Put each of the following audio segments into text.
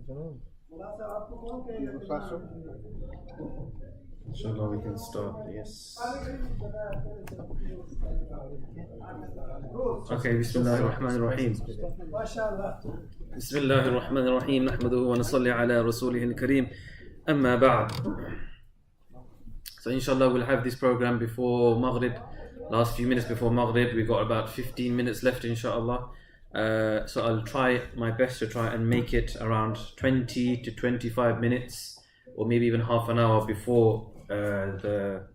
Inshallah we can start, yes. Okay, Bismillah ar-Rahman ar-Rahim. Bismillah ar-Rahman ar-Rahim. Nahmaduhu wa nasalli ala rasulih al-Kareem. Amma ba'd. So inshallah we'll have this program before Maghrib. Last few minutes before Maghrib. We've got about 15 minutes left inshallah. So I'll try my best to try and make it around 20 to 25 minutes or maybe even half an hour before the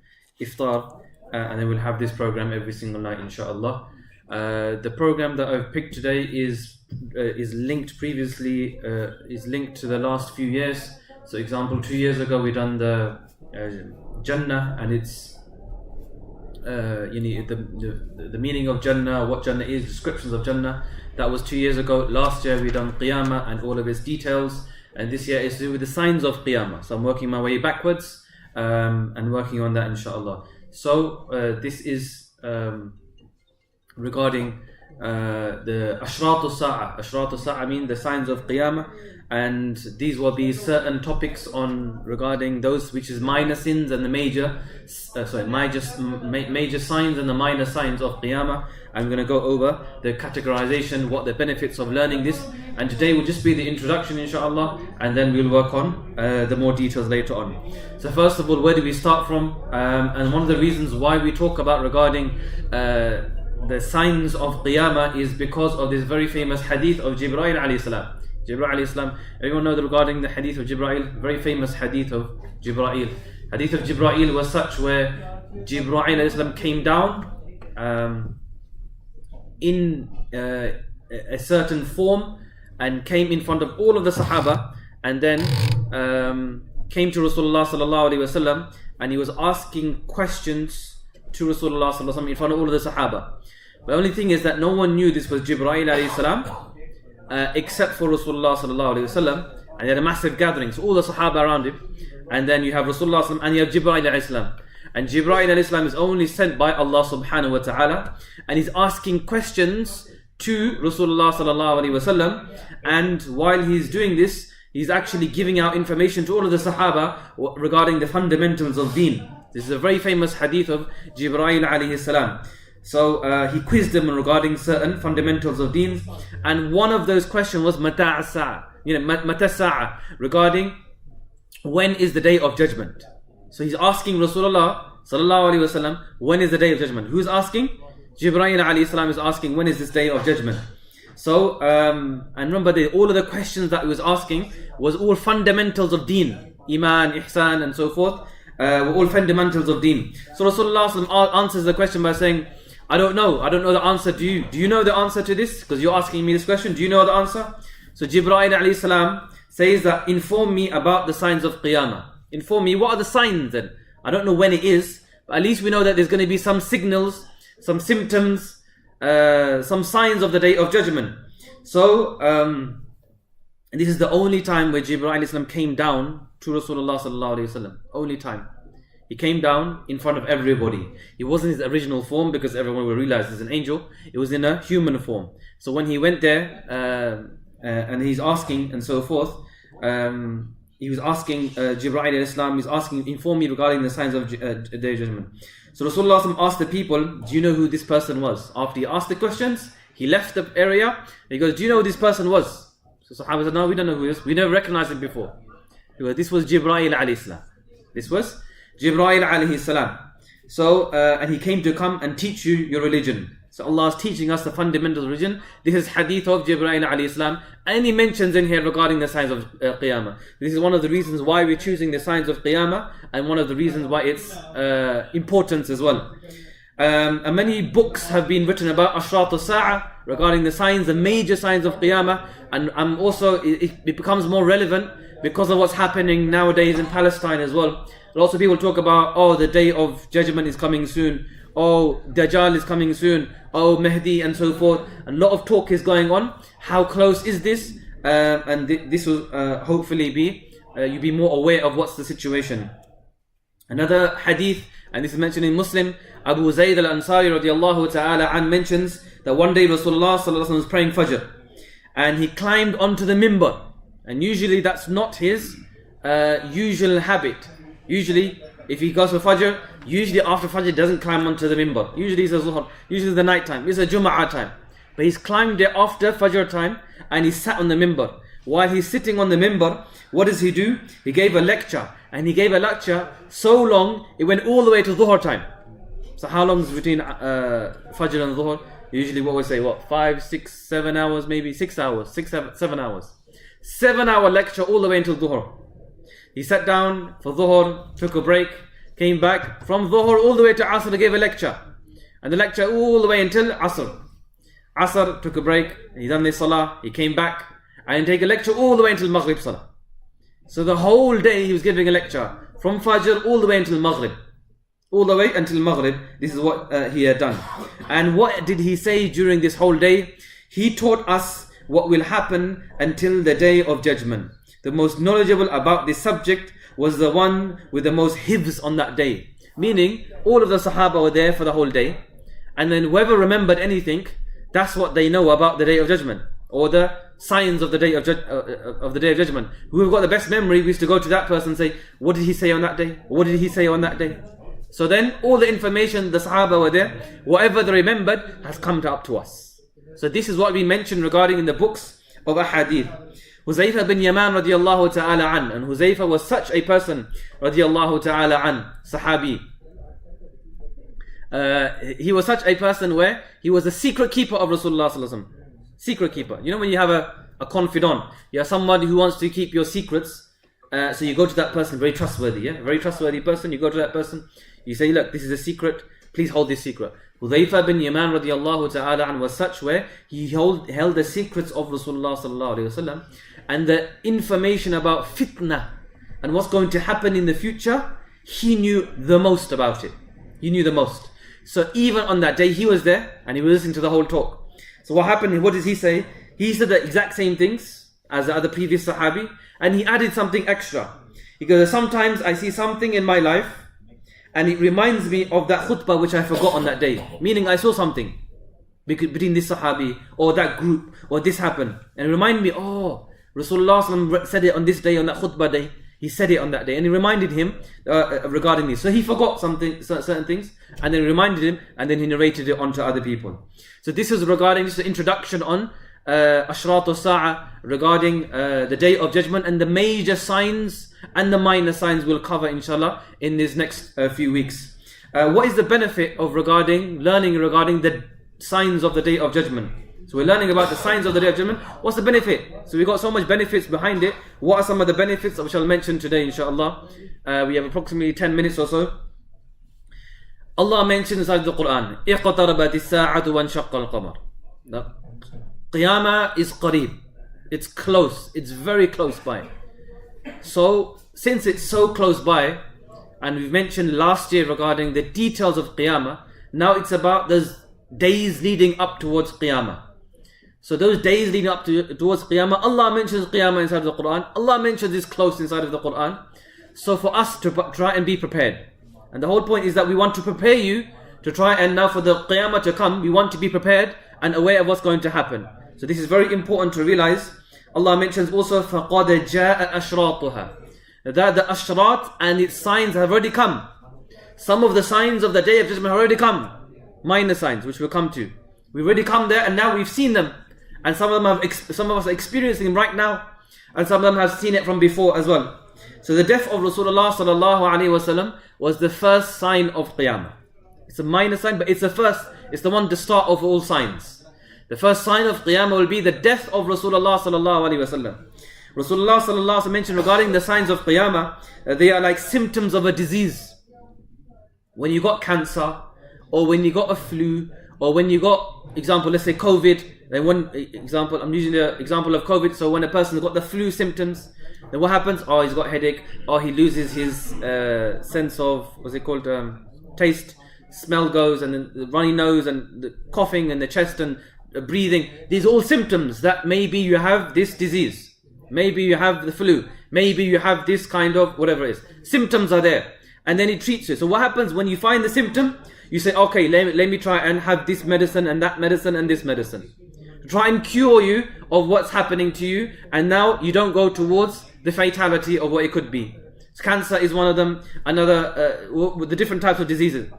iftar, and then we'll have this program every single night inshallah. The program that I've picked today is linked previously, is linked to the last few years. So example, 2 years ago we done the Jannah and its the meaning of Jannah, what Jannah is, descriptions of Jannah. That was 2 years ago. Last year we done Qiyamah and all of its details, and this year is to do with the signs of Qiyamah. So I'm working my way backwards and working on that inshallah. So this is regarding the Ashrat al-Sa'a. Ashrat al-Sa'a mean the signs of Qiyamah, and these will be certain topics on regarding those which is minor sins and the major signs and the minor signs of Qiyamah. I'm going to go over the categorization, what the benefits of learning this, and today will just be the introduction inshallah, and then we'll work on the more details later on. So first of all, where do we start from? And one of the reasons why we talk about regarding the signs of Qiyamah is because of this very famous hadith of Jibreel alayhi salam. Jibreel alayhi salam, everyone know that regarding the hadith of Jibreel, very famous hadith of Jibreel. Hadith of Jibreel was such where Jibreel alayhi salam came down in a certain form and came in front of all of the Sahaba, and then came to Rasulullah sallallahu alaihi wasallam, and he was asking questions to Rasulullah sallallahu alaihi wasallam in front of all of the Sahaba. The only thing is that no one knew this was Jibreel alayhi salam except for Rasulullah sallallahu alaihi wasallam, and he had a massive gathering, so all the Sahaba around him, and then you have Rasulullah sallallahu alaihi wasallam and you have Jibreel alayhi salam. And Jibreel alayhi salam is only sent by Allah subhanahu wa ta'ala, and he's asking questions to Rasulullah sallallahu alaihi wasallam, and while he's doing this, he's actually giving out information to all of the Sahaba regarding the fundamentals of deen. This is a very famous hadith of Jibreel alayhi salam. So he quizzed them regarding certain fundamentals of deen, and one of those questions was Mata Sa'a, regarding when is the day of judgment. So he's asking Rasulullah sallallahu alaihi wasallam, when is the day of judgment? Who's asking? Jibreel alayhi salam is asking, when is this day of judgment? So and remember that all of the questions that he was asking was all fundamentals of deen, iman, ihsan, and so forth, were all fundamentals of deen. So Rasulullah sallallahu alaihi wasallam answers the question by saying, I don't know the answer. Do you know the answer to this? Because you're asking me this question. Do you know the answer? So Jibreel alayhi salam says that, inform me about the signs of Qiyamah. Inform me, what are the signs then? I don't know when it is, but at least we know that there's going to be some signals, some symptoms, some signs of the day of judgment. So this is the only time where Jibreel alayhi salam came down to Rasulullah sallallahu alaihi wasallam. Only time. He came down in front of everybody. He wasn't his original form, because everyone will realize he's an angel. It was in a human form. So when he went there and he's asking and so forth, he was asking Jibreel alayhi salam, he's asking, inform me regarding the signs of the day of judgment. So Rasulullah asked the people, do you know who this person was? After he asked the questions, he left the area. He goes, do you know who this person was? So Sahaba said, no, we don't know who he is. We never recognized him before. He goes, this was Jibreel alayhi salam. This was Jibreel alayhi salam. So, and he came to come and teach you your religion. So Allah is teaching us the fundamental religion. This is hadith of Jibreel alayhi salam, and he mentions in here regarding the signs of Qiyamah. This is one of the reasons why we're choosing the signs of Qiyamah, and one of the reasons why it's importance as well. And many books have been written about Ashrat al-Sa'a, regarding the signs, the major signs of Qiyamah, and also it becomes more relevant because of what's happening nowadays in Palestine as well. Lots of people talk about, the day of judgment is coming soon, Dajjal is coming soon, Mahdi, and so forth. A lot of talk is going on. How close is this? And this will hopefully be, you'll be more aware of what's the situation. Another hadith, and this is mentioned in Muslim, Abu Zayd al-Ansari radiallahu ta'ala an mentions that one day Rasulullah sallallahu alaihi wasallam was praying Fajr, and he climbed onto the mimbar, And usually that's not his usual habit. Usually, if he goes for Fajr, usually after Fajr he doesn't climb onto the mimbar. Usually it's a Zuhr, usually it's the night time, it's a Jum'ah time. But he's climbed there after Fajr time and he sat on the mimbar. While he's sitting on the mimbar, what does he do? He gave a lecture, and he gave a lecture so long, it went all the way to Dhuhr time. So how long is between Fajr and Dhuhr? Usually what we say, 5, 6, 7 hours, maybe 6 hours, 7 hours. 7-hour lecture all the way until Dhuhr. He sat down for Dhuhr, took a break, came back from Dhuhr all the way to Asr, gave a lecture. And the lecture all the way until Asr. Asr, took a break, he done the Salah, he came back, and take a lecture all the way until Maghrib Salah. So the whole day he was giving a lecture, from Fajr all the way until Maghrib. All the way until Maghrib, this is what he had done. And what did he say during this whole day? He taught us what will happen until the day of judgment. The most knowledgeable about this subject was the one with the most hifz on that day. Meaning, all of the Sahaba were there for the whole day, and then whoever remembered anything, that's what they know about the day of judgment, or the signs of the day of judgment. Whoever got the best memory, we used to go to that person and say, what did he say on that day? What did he say on that day? So then all the information the Sahaba were there, whatever they remembered has come up to us. So this is what we mentioned regarding in the books of Ahadith. Huzaifa bin Yaman radiallahu ta'ala an, and Huzaifa was such a person radiallahu ta'ala an, Sahabi. He was such a person where he was a secret keeper of Rasulullah sallallahu alaihi wasallam. Secret keeper. You know when you have a confidant, you have somebody who wants to keep your secrets, so you go to that person, very trustworthy, very trustworthy person, you go to that person, you say, look, this is a secret, please hold this secret. Hudhayfa bin Yaman radiallahu ta'ala an was such where he held the secrets of Rasulullah sallallahu alayhi wasallam, and the information about fitna and what's going to happen in the future, he knew the most about it. He knew the most. So even on that day, he was there and he was listening to the whole talk. So what happened, what does he say? He said the exact same things as the other previous Sahabi, and he added something extra. He goes, sometimes I see something in my life and it reminds me of that khutbah which I forgot on that day. Meaning I saw something between this Sahabi or that group, or this happened, and it reminded me, oh, Rasulullah said it on this day, on that khutbah day. He said it on that day, and it reminded him regarding this. So he forgot certain things, and then reminded him, and then he narrated it onto other people. So this is regarding, this is the introduction on Ashratu Sa'a, regarding the day of judgment, and the major signs and the minor signs we'll cover inshallah in these next few weeks. What is the benefit of learning regarding the signs of the day of judgment? So we're learning about the signs of the day of judgment. What's the benefit? So we've got so much benefits behind it. What are some of the benefits that we shall mention today inshallah? We have approximately 10 minutes or so. Allah mentions inside the Quran, اقتربت الساعة وانشق القمر. Qiyamah is qareeb. It's close. It's very close by. So since it's so close by, and we've mentioned last year regarding the details of Qiyamah, now it's about those days leading up towards Qiyamah. So those days leading up towards Qiyamah, Allah mentions Qiyamah inside of the Quran. Allah mentions this close inside of the Quran. So for us to try and be prepared. And the whole point is that we want to prepare you to try, and now for the Qiyamah to come, we want to be prepared and aware of what's going to happen. So this is very important to realize. Allah mentions also فَقَدْ جَاءَ أَشْرَاطُهَا, that the ashrat and its signs have already come. Some of the signs of the day of judgment have already come. Minor signs, which we'll come to. We've already come there and now we've seen them. And some of us are experiencing them right now. And some of them have seen it from before as well. So the death of Rasulullah sallallahu alaihi wasallam was the first sign of Qiyamah. It's a minor sign, but it's the first. It's the one, the start of all signs. The first sign of Qiyamah will be the death of Rasulullah sallallahu alaihi wasallam. Rasulullah sallallahu alaihi wasallam mentioned regarding the signs of Qiyamah, they are like symptoms of a disease. When you got cancer, or when you got a flu, or when you got, example, let's say COVID. Then one example, I'm using the example of COVID. So when a person got the flu symptoms, then what happens? Oh, he's got headache, or he loses his sense of, what's it called, taste, smell goes, and then the runny nose, and the coughing, and the chest, and breathing. These are all symptoms that maybe you have this disease. Maybe you have the flu. Maybe you have this kind of, whatever it is. Symptoms are there. And then it treats you. So what happens when you find the symptom? You say, okay, let me try and have this medicine and that medicine and this medicine. try and cure you of what's happening to you, and now you don't go towards the fatality of what it could be. Cancer is one of them, another, with the different types of diseases.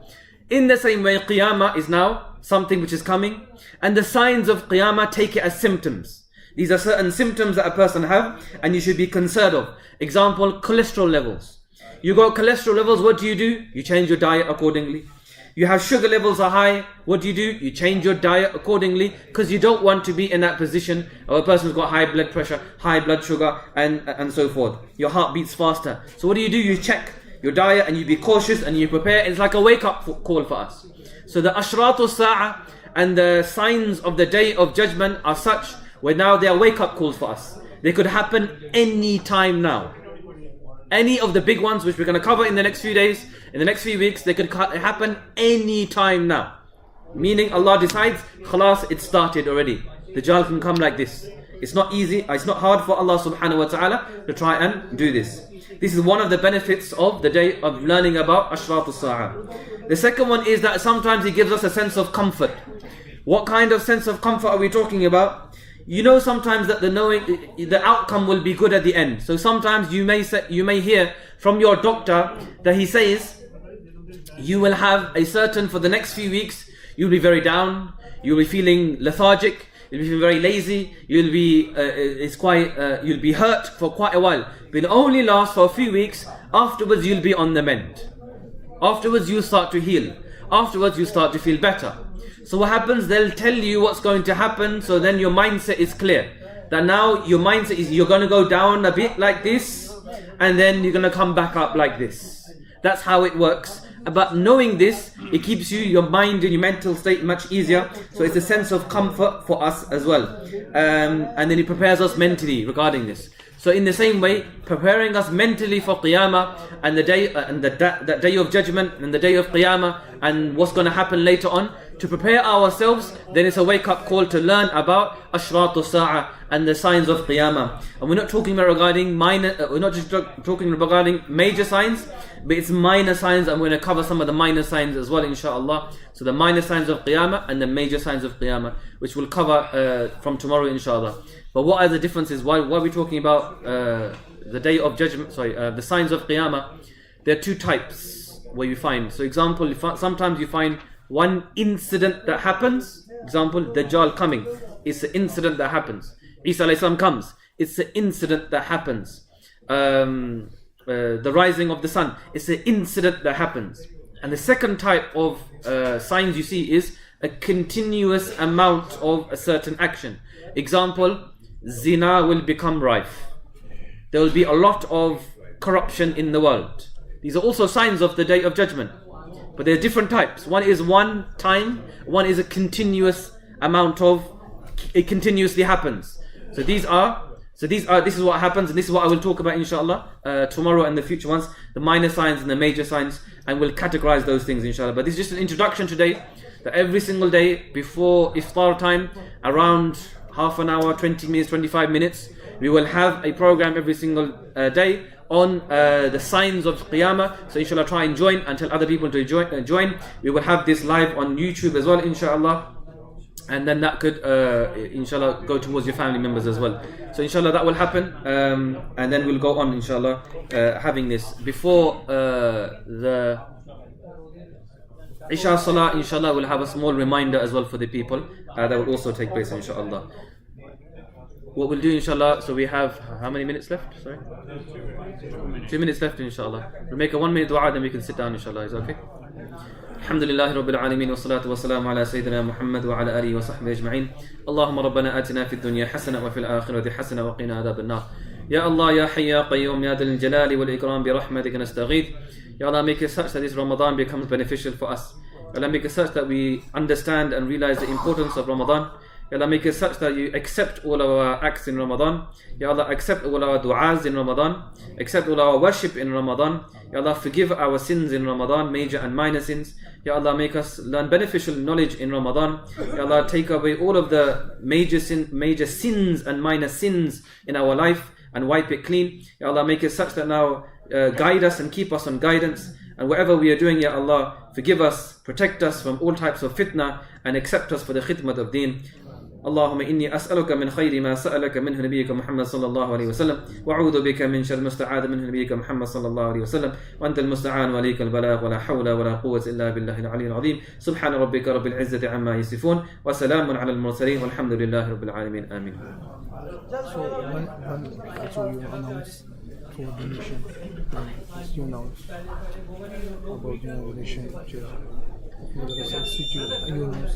In the same way, Qiyamah is now something which is coming, and the signs of Qiyamah, take it as symptoms. These are certain symptoms that a person have, and you should be concerned of. Example, cholesterol levels. You got cholesterol levels, what do? You change your diet accordingly. You have sugar levels are high, what do? You change your diet accordingly, because you don't want to be in that position of a person who's got high blood pressure, high blood sugar, and so forth. Your heart beats faster. So what do? You check your diet and you be cautious and you prepare. It's like a wake-up call for us. So the ashratu sa'a and the signs of the day of judgment are such where now they are wake-up calls for us. They could happen any time now. Any of the big ones which we're going to cover in the next few days, in the next few weeks, they could happen any time now. Meaning Allah decides, khalas, it started already. The Dajjal can come like this. It's not easy, it's not hard for Allah subhanahu wa ta'ala to try and do this. This is one of the benefits of the day of learning about Ashratu Sa'a. The second one is that sometimes it gives us a sense of comfort. What kind of sense of comfort are we talking about? You know sometimes that the outcome will be good at the end. So sometimes you may hear from your doctor that he says you will have a certain, for the next few weeks, you'll be very down, you'll be feeling lethargic, you'll be feeling very lazy, you'll be hurt for quite a while. But it'll only last for a few weeks. Afterwards you'll be on the mend. Afterwards you'll start to heal. Afterwards you start to feel better. So what happens, they'll tell you what's going to happen, so then your mindset is clear. That now your mindset is you're going to go down a bit like this, and then you're going to come back up like this. That's how it works. But knowing this, it keeps your mind and your mental state much easier. So it's a sense of comfort for us as well. And then it prepares us mentally regarding this. So in the same way, preparing us mentally for Qiyamah and the day that day of judgment and the day of Qiyamah and what's going to happen later on, to prepare ourselves, then it's a wake-up call to learn about Ashratu Sa'a and the signs of Qiyamah. And we're not talking about regarding we're not just talking regarding major signs, but it's minor signs. I'm going to cover some of the minor signs as well, inshallah. So the minor signs of Qiyamah and the major signs of Qiyamah, which we'll cover from tomorrow, inshallah. But what are the differences? Why are we talking about the day of judgment? The signs of Qiyamah. There are two types where you find. So example, sometimes you find one incident that happens. Example, Dajjal coming. It's an incident that happens. Isa alayhi salam comes. It's an incident that happens. The rising of the sun. It's an incident that happens. And the second type of signs you see is a continuous amount of a certain action. Example, zina will become rife. There will be a lot of corruption in the world. These are also signs of the day of judgment. But there are different types. One is one time, one is a continuous amount of, it continuously happens. This is what happens, and this is what I will talk about inshallah tomorrow and the future ones, the minor signs and the major signs, and we'll categorize those things inshallah. But this is just an introduction today, that every single day before iftar time, around half an hour, 20 minutes, 25 minutes, we will have a program every single day on the signs of Qiyamah. So inshallah try and join and tell other people to join. We will have this live on YouTube as well, inshallah. And then that could inshallah go towards your family members as well. So inshallah that will happen, and then we'll go on inshallah having this before the Isha Salah. Inshallah we'll have a small reminder as well for the people that will also take place inshallah. What we'll do inshallah, so we have how many minutes left? Sorry, 2 minutes left inshallah. We'll make a 1 minute dua, then we can sit down inshallah. Is that okay? الحمد لله رب العالمين والصلاة والسلام على سيدنا محمد وعلى آله وصحبه أجمعين. اللهم ربنا آتنا في الدنيا حسنة وفي الآخرة حسنة وقنا عذاب النار. يا الله يا حي يا قيوم يا ذا الجلال والإكرام برحمتك نستغيث. Ya Allah, make it such that this Ramadan becomes beneficial for us. Ya Allah, make it such that we understand and realize the importance of Ramadan. Ya Allah, make it such that you accept all our acts in Ramadan. Ya Allah, accept all our du'as in Ramadan. Accept all our worship in Ramadan. Ya Allah, forgive our sins in Ramadan, major and minor sins. Ya Allah, make us learn beneficial knowledge in Ramadan. Ya Allah, take away all of the major sins and minor sins in our life and wipe it clean. Ya Allah, make it such that now guide us and keep us on guidance. And whatever we are doing, Ya Allah, forgive us, protect us from all types of fitna, and accept us for the khidmat of deen. اللهم إني أسألك من خير ما سألك منه نبيك محمد صلى الله عليه وسلم وأعوذ بك من شر ما استعاذ منه نبيك محمد صلى الله عليه وسلم وأنت المستعان وعليك البلاغ ولا حول ولا قوة إلا بالله العلي العظيم سبحان ربك رب العزة عما يصفون وسلام على المرسلين والحمد لله رب العالمين آمين. So when also you announce for donation, you announce about the donation to Madrasa Institute, you announce